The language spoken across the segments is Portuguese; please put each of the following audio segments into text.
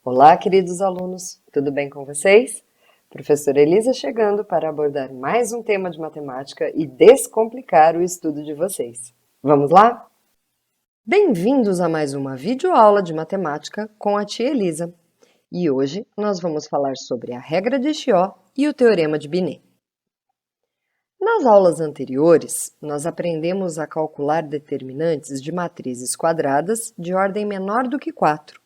Olá, queridos alunos, tudo bem com vocês? Professora Elisa chegando para abordar mais um tema de matemática e descomplicar o estudo de vocês. Vamos lá? Bem-vindos a mais uma videoaula de matemática com a tia Elisa. E hoje nós vamos falar sobre a regra de Chió e o teorema de Binet. Nas aulas anteriores, nós aprendemos a calcular determinantes de matrizes quadradas de ordem menor do que 4.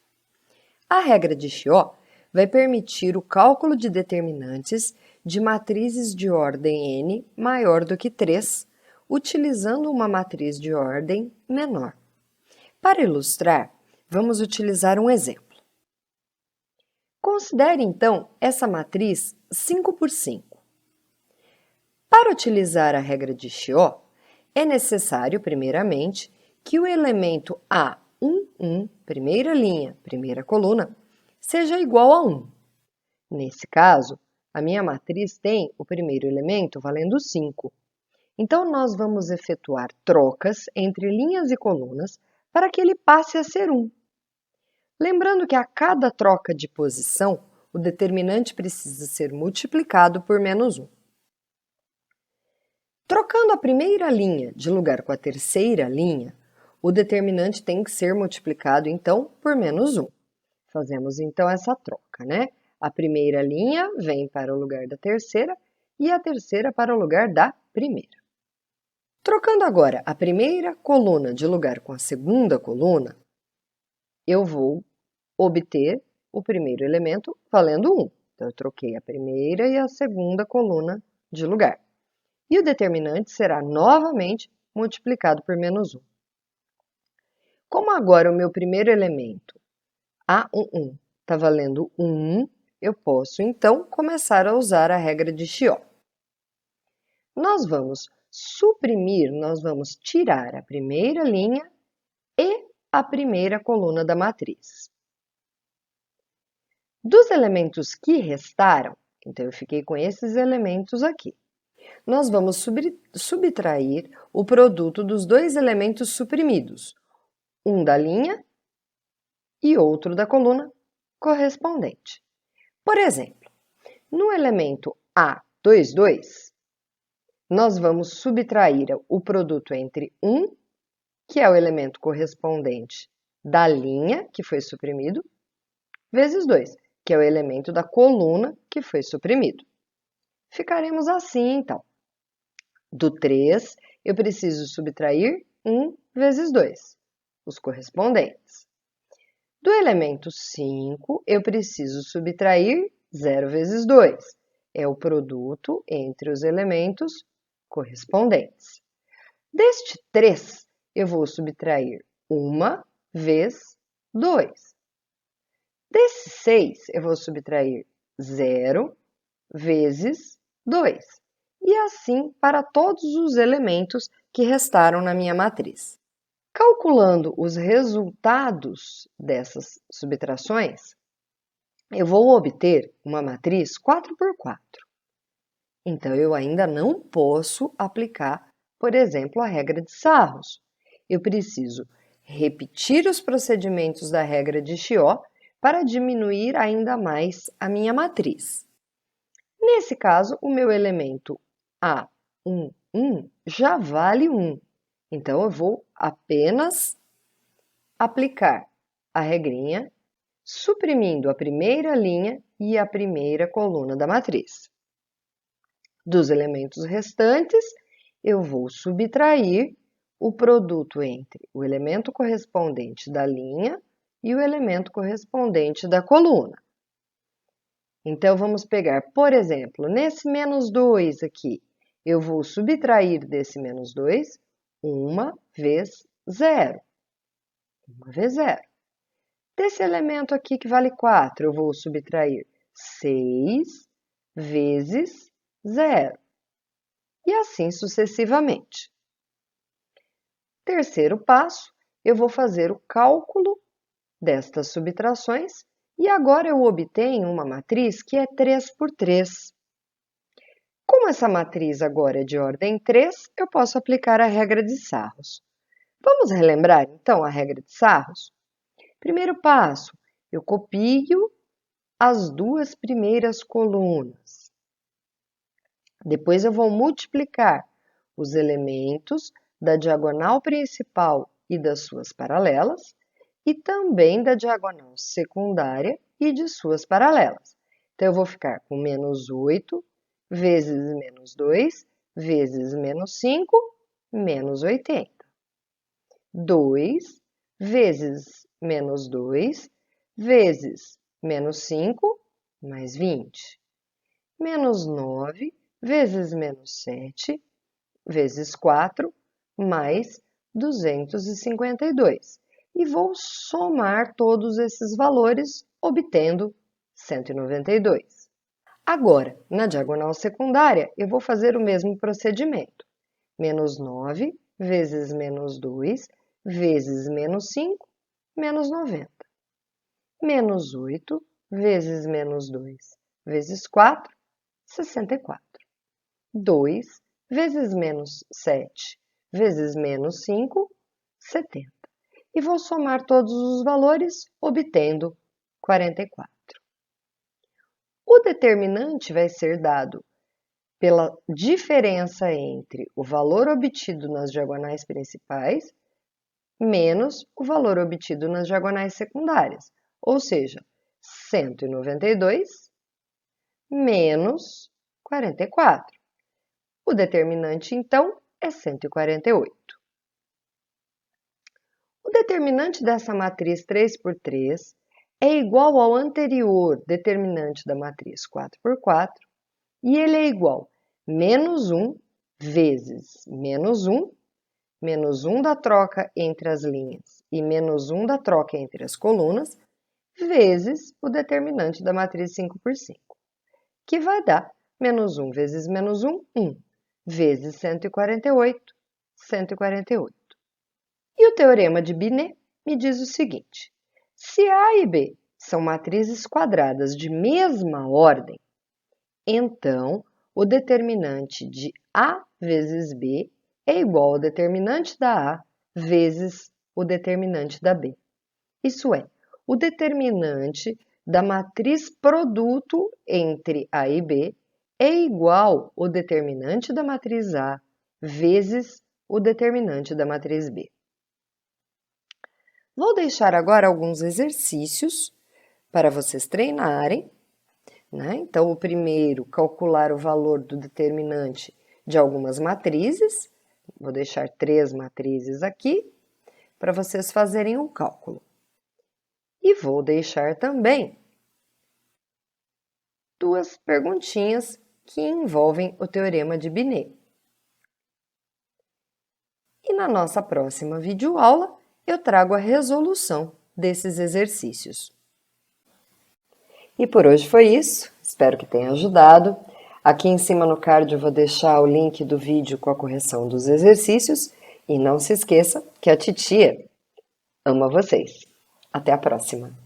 A regra de Chió vai permitir o cálculo de determinantes de matrizes de ordem n maior do que 3, utilizando uma matriz de ordem menor. Para ilustrar, vamos utilizar um exemplo. Considere, então, essa matriz 5 por 5. Para utilizar a regra de Chió, é necessário, primeiramente, que o elemento A11, primeira linha, primeira coluna, seja igual a 1. Nesse caso, a minha matriz tem o primeiro elemento valendo 5. Então, nós vamos efetuar trocas entre linhas e colunas para que ele passe a ser 1. Lembrando que a cada troca de posição, o determinante precisa ser multiplicado por menos 1. Trocando a primeira linha de lugar com a terceira linha, o determinante tem que ser multiplicado, então, por menos 1. Fazemos, então, essa troca, né? A primeira linha vem para o lugar da terceira e a terceira para o lugar da primeira. Trocando agora a primeira coluna de lugar com a segunda coluna, eu vou obter o primeiro elemento valendo 1. Então, eu troquei a primeira e a segunda coluna de lugar. E o determinante será novamente multiplicado por menos 1. Como agora o meu primeiro elemento, A11, está valendo 1, eu posso, então, começar a usar a regra de Chió. Nós vamos tirar a primeira linha e a primeira coluna da matriz. Dos elementos que restaram, então eu fiquei com esses elementos aqui, nós vamos subtrair o produto dos dois elementos suprimidos, um da linha e outro da coluna correspondente. Por exemplo, no elemento A22, nós vamos subtrair o produto entre 1, que é o elemento correspondente da linha, que foi suprimido, vezes 2, que é o elemento da coluna, que foi suprimido. Ficaremos assim, então. Do 3, eu preciso subtrair 1 vezes 2, os correspondentes. Do elemento 5, eu preciso subtrair 0 vezes 2, é o produto entre os elementos correspondentes. Deste 3, eu vou subtrair 1 vezes 2. Desse 6, eu vou subtrair 0 vezes 2. E assim para todos os elementos que restaram na minha matriz. Calculando os resultados dessas subtrações, eu vou obter uma matriz 4 por 4. Então, eu ainda não posso aplicar, por exemplo, a regra de Sarros. Eu preciso repetir os procedimentos da regra de Chió para diminuir ainda mais a minha matriz. Nesse caso, o meu elemento A11 já vale 1. Então, eu vou apenas aplicar a regrinha, suprimindo a primeira linha e a primeira coluna da matriz. Dos elementos restantes, eu vou subtrair o produto entre o elemento correspondente da linha e o elemento correspondente da coluna. Então, vamos pegar, por exemplo, nesse menos 2 aqui, eu vou subtrair desse menos 2 1 vezes 0. 1 vezes 0. Desse elemento aqui que vale 4, eu vou subtrair 6 vezes 0. E assim sucessivamente. Terceiro passo, eu vou fazer o cálculo destas subtrações e agora eu obtenho uma matriz que é 3 por 3. Como essa matriz agora é de ordem 3, eu posso aplicar a regra de Sarros. Vamos relembrar, então, a regra de Sarros? Primeiro passo, Eu copio as duas primeiras colunas. Depois eu vou multiplicar os elementos da diagonal principal e das suas paralelas, e também da diagonal secundária e de suas paralelas. Então, eu vou ficar com menos 8 vezes menos 2 vezes menos 5, menos 80. 2 vezes menos 2 vezes menos 5, mais 20. Menos 9 vezes menos 7 vezes 4, mais 252. E vou somar todos esses valores, obtendo 192. Agora, na diagonal secundária, eu vou fazer o mesmo procedimento. Menos 9 vezes menos 2 vezes menos 5, menos 90. Menos 8 vezes menos 2 vezes 4, 64. 2 vezes menos 7 vezes menos 5, 70. E vou somar todos os valores, obtendo 44. O determinante vai ser dado pela diferença entre o valor obtido nas diagonais principais menos o valor obtido nas diagonais secundárias, ou seja, 192 menos 44. O determinante, então, é 148. O determinante dessa matriz 3 por 3 é igual ao anterior determinante da matriz 4 por 4, e ele é igual a menos 1 vezes menos 1 da troca entre as linhas e menos 1 da troca entre as colunas, vezes o determinante da matriz 5 por 5, que vai dar menos 1 vezes menos 1, 1, vezes 148, 148. E o teorema de Binet me diz o seguinte: se A e B são matrizes quadradas de mesma ordem, então o determinante de A vezes B é igual ao determinante da A vezes o determinante da B. Isso é, o determinante da matriz produto entre A e B é igual ao determinante da matriz A vezes o determinante da matriz B. Vou deixar agora alguns exercícios para vocês treinarem, né? Então, o primeiro, calcular o valor do determinante de algumas matrizes. Vou deixar 3 matrizes aqui para vocês fazerem o cálculo. E vou deixar também 2 perguntinhas que envolvem o teorema de Binet. E na nossa próxima videoaula, eu trago a resolução desses exercícios. E por hoje foi isso, espero que tenha ajudado. Aqui em cima no card eu vou deixar o link do vídeo com a correção dos exercícios e não se esqueça que a titia ama vocês. Até a próxima!